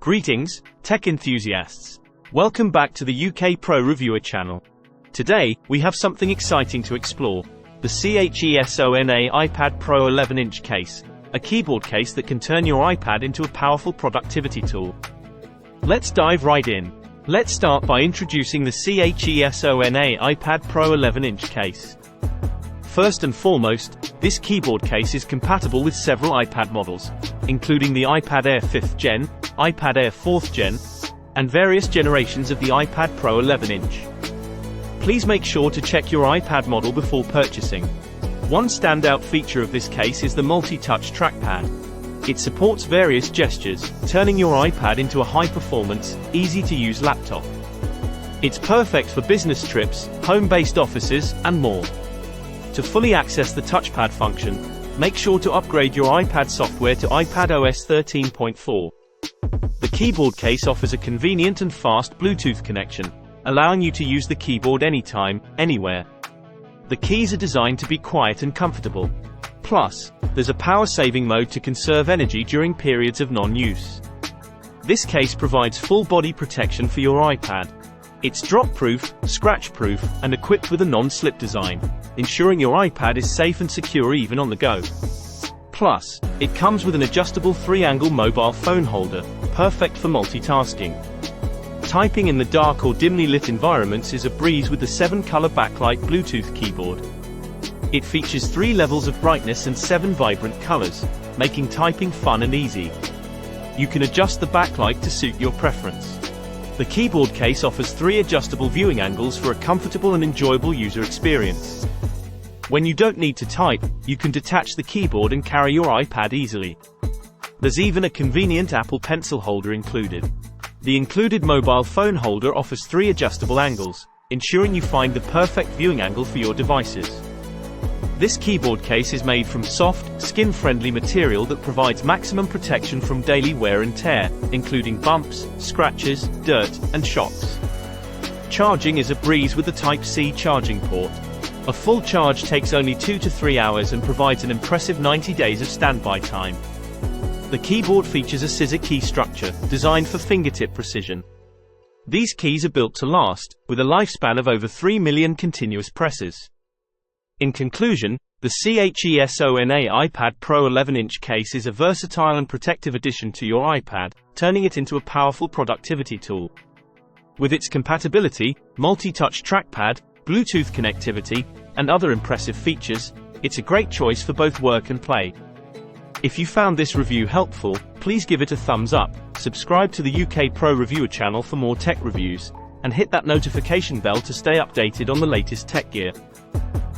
Greetings, tech enthusiasts. Welcome back to the UK Pro Reviewer channel. Today, we have something exciting to explore. The CHESONA iPad Pro 11-inch case. A keyboard case that can turn your iPad into a powerful productivity tool. Let's dive right in. Let's start by introducing the CHESONA iPad Pro 11-inch case. First and foremost, this keyboard case is compatible with several iPad models, including the iPad Air 5th Gen, iPad Air 4th Gen, and various generations of the iPad Pro 11-inch. Please make sure to check your iPad model before purchasing. One standout feature of this case is the multi-touch trackpad. It supports various gestures, turning your iPad into a high-performance, easy-to-use laptop. It's perfect for business trips, home-based offices, and more. To fully access the touchpad function, make sure to upgrade your iPad software to iPadOS 13.4. The keyboard case offers a convenient and fast Bluetooth connection, allowing you to use the keyboard anytime, anywhere. The keys are designed to be quiet and comfortable. Plus, there's a power-saving mode to conserve energy during periods of non-use. This case provides full-body protection for your iPad. It's drop-proof, scratch-proof, and equipped with a non-slip design, ensuring your iPad is safe and secure even on the go. Plus, it comes with an adjustable 3-angle mobile phone holder, perfect for multitasking. Typing in the dark or dimly lit environments is a breeze with the 7-color backlight Bluetooth keyboard. It features 3 levels of brightness and 7 vibrant colors, making typing fun and easy. You can adjust the backlight to suit your preference. The keyboard case offers 3 adjustable viewing angles for a comfortable and enjoyable user experience. When you don't need to type, you can detach the keyboard and carry your iPad easily. There's even a convenient Apple Pencil holder included. The included mobile phone holder offers 3 adjustable angles, ensuring you find the perfect viewing angle for your devices. This keyboard case is made from soft, skin-friendly material that provides maximum protection from daily wear and tear, including bumps, scratches, dirt, and shocks. Charging is a breeze with the Type-C charging port. A full charge takes only 2 to 3 hours and provides an impressive 90 days of standby time. The keyboard features a scissor key structure, designed for fingertip precision. These keys are built to last, with a lifespan of over 3 million continuous presses. In conclusion, the CHESONA iPad Pro 11-inch case is a versatile and protective addition to your iPad, turning it into a powerful productivity tool. With its compatibility, multi-touch trackpad, Bluetooth connectivity, and other impressive features, it's a great choice for both work and play. If you found this review helpful, please give it a thumbs up, subscribe to the UK Pro Reviewer channel for more tech reviews, and hit that notification bell to stay updated on the latest tech gear.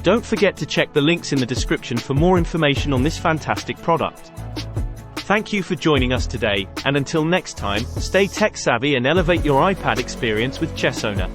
Don't forget to check the links in the description for more information on this fantastic product. Thank you for joining us today, and until next time, stay tech-savvy and elevate your iPad experience with CHESONA.